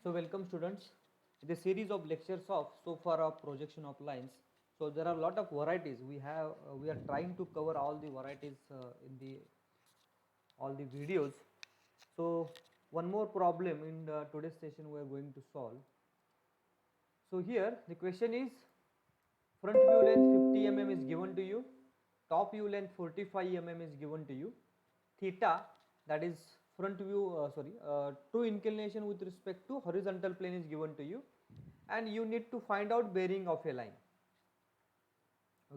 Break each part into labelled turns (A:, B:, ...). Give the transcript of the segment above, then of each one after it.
A: So welcome students. The series of lectures of so far of projection of lines. So there are a lot of varieties. We are trying to cover all the varieties in the all the videos. So one more problem in today's session we are going to solve. So here the question is front view length 50 mm is given to you, top view length 45 mm is given to you, theta, that is front view true inclination with respect to horizontal plane is given to you, and you need to find out bearing of a line.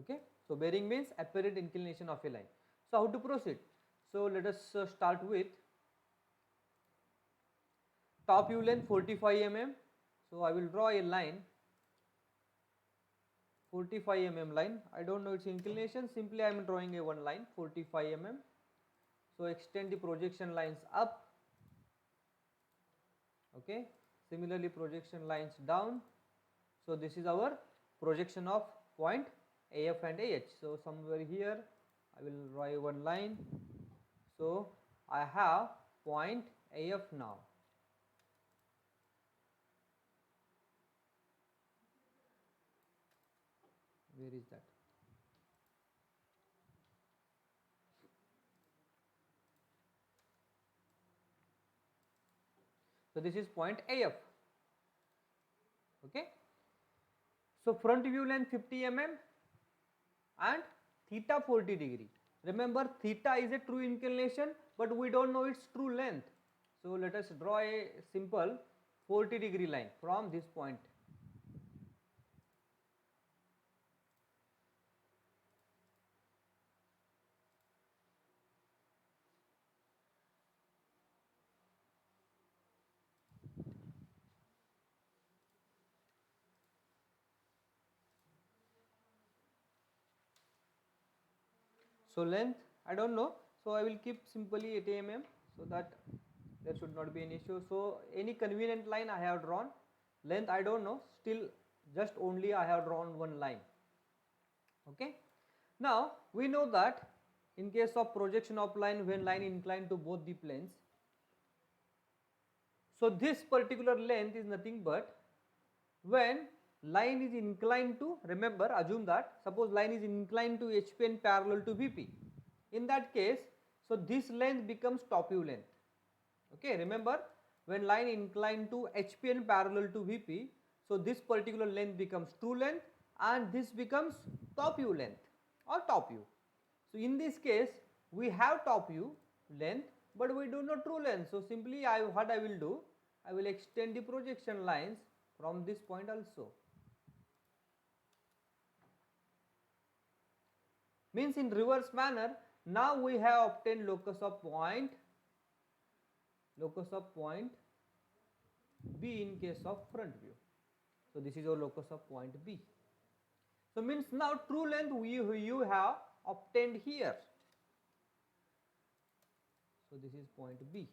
A: Okay, so bearing means apparent inclination of a line. So how to proceed? So let us start with top view length 45 mm. So I will draw a line 45 mm line. I don't know its inclination, simply I am drawing a one line 45 mm. So extend the projection lines up. Okay, similarly projection lines down. So this is our projection of point AF and AH. So somewhere here I will draw one line. So I have point AF now. Where is that? So this is point AF. Okay. So front view length 50 mm and theta 40 degree. Remember, theta is a true inclination, but we don't know its true length. So let us draw a simple 40 degree line from this point. So length I don't know, so I will keep simply 8 mm so that there should not be an issue. So any convenient line I have drawn. Length I don't know, still just only I have drawn one line. Okay. Now we know that in case of projection of line, when line inclined to both the planes, so this particular length is nothing but when line is inclined to, remember, assume that suppose line is inclined to HP and parallel to VP. In that case, so this length becomes top view length. Okay, remember, when line inclined to HP and parallel to VP, so this particular length becomes true length and this becomes top view length or top view. So in this case we have top view length but we do not true length. So simply what I will do, I will extend the projection lines from this point also. Means in reverse manner, now we have obtained locus of point B in case of front view. So this is your locus of point B. So means now true length you have obtained here. So this is point B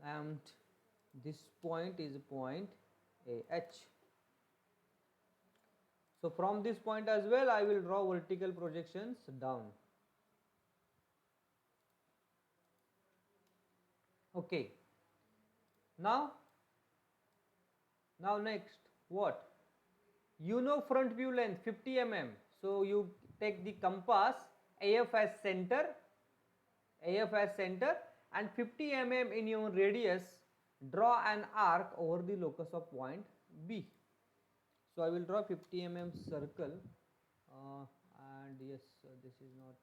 A: and this point is point AH. So from this point as well I will draw vertical projections down. Okay. Now next what? You know front view length 50 mm. So you take the compass AF as center and 50 mm in your radius, draw an arc over the locus of point B. So I will draw 50 mm circle and yes, this is not,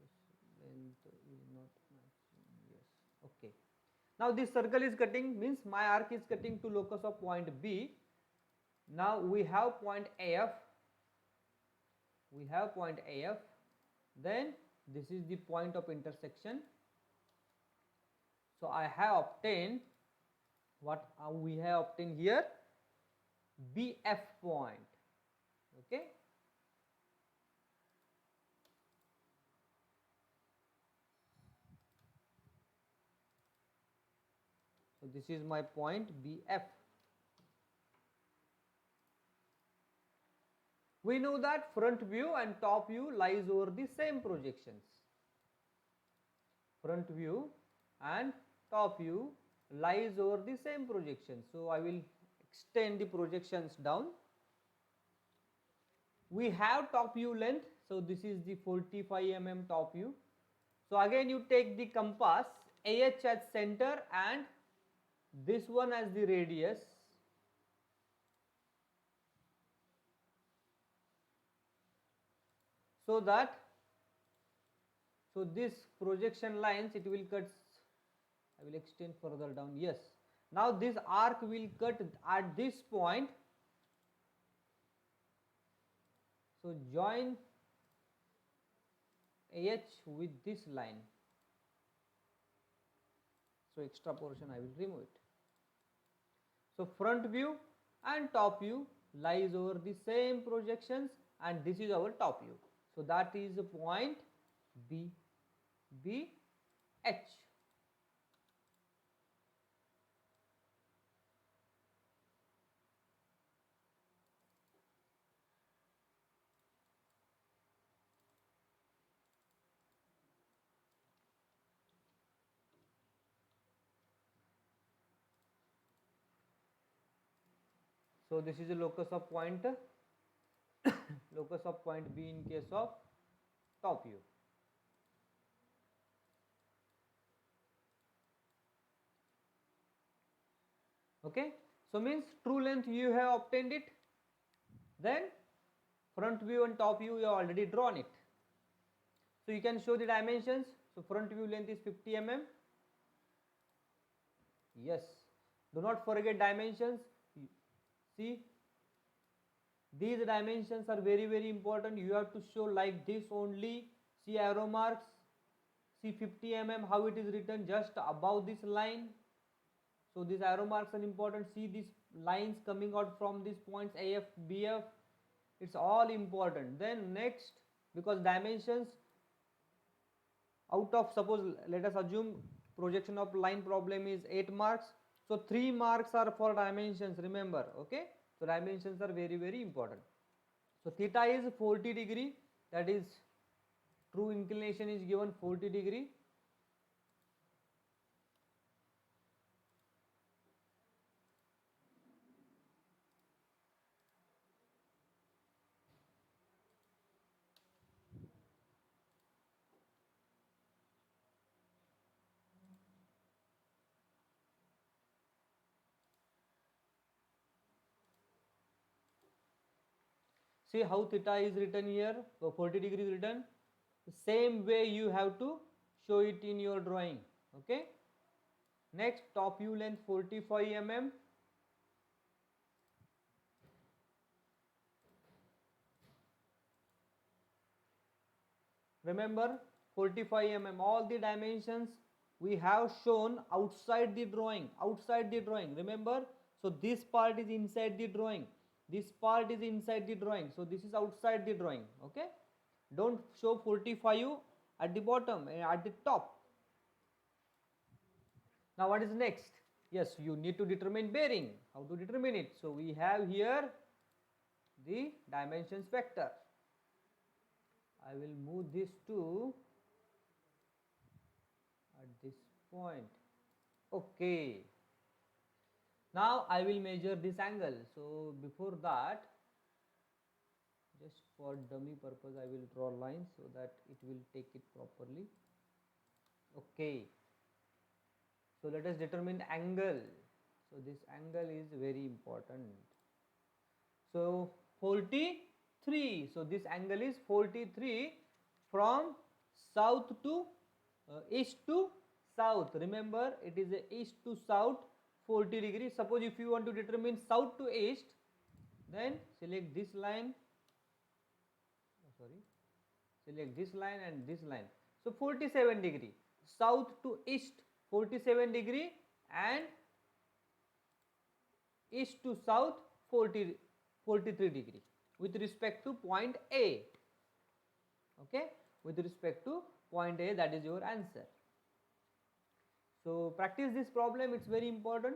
A: this length is not matching, yes, okay. Now this circle is cutting, means my arc is cutting to locus of point B. Now we have point AF, then this is the point of intersection. So I have obtained what we have obtained here, BF point. Okay. So this is my point BF. We know that front view and top view lies over the same projections. Front view and top view lies over the same projection. So I will extend the projections down. We have top view length, so this is the 45 mm top view. So again you take the compass AH as center and this one as the radius. So that, so this projection lines it will cut, I will extend further down, yes. Now this arc will cut at this point. So join AH with this line. So extra portion I will remove it. So front view and top view lies over the same projections and this is our top view. So that is the point B, B, H. So this is the locus of point locus of point B in case of top view. Okay, so means true length you have obtained it, then front view and top view you have already drawn it. So you can show the dimensions. So front view length is 50 mm. Yes, do not forget dimensions. See, these dimensions are very important. You have to show like this only. See arrow marks. See 50 mm how it is written just above this line. So these arrow marks are important. See these lines coming out from these points AF, BF. It's all important. Then next, because dimensions out of, suppose let us assume projection of line problem is 8 marks. So 3 marks are for dimensions, remember, okay. So dimensions are very important. So theta is 40 degree, that is true inclination is given 40 degree. See how theta is written here, so 40 degree is written. The same way you have to show it in your drawing, okay. Next, top view length 45 mm. Remember 45 mm, all the dimensions we have shown outside the drawing, remember. So this part is inside the drawing, this part is inside the drawing, so this is outside the drawing, okay. Don't show 45 at the bottom, at the top. Now what is next? Yes, you need to determine bearing. How to determine it? So we have here the dimensions vector. I will move this to at this point. Okay. Now I will measure this angle. So before that, just for dummy purpose, I will draw lines so that it will take it properly. Okay. So let us determine angle. So this angle is very important. So 43. So this angle is 43 from south to east to south. Remember, it is a east to south 40 degrees. Suppose if you want to determine south to east, then select this line. Select this line and this line. So 47 degree. South to east 47 degree and east to south 43 degree with respect to point A. Okay, with respect to point A, that is your answer. So practice this problem, it's very important.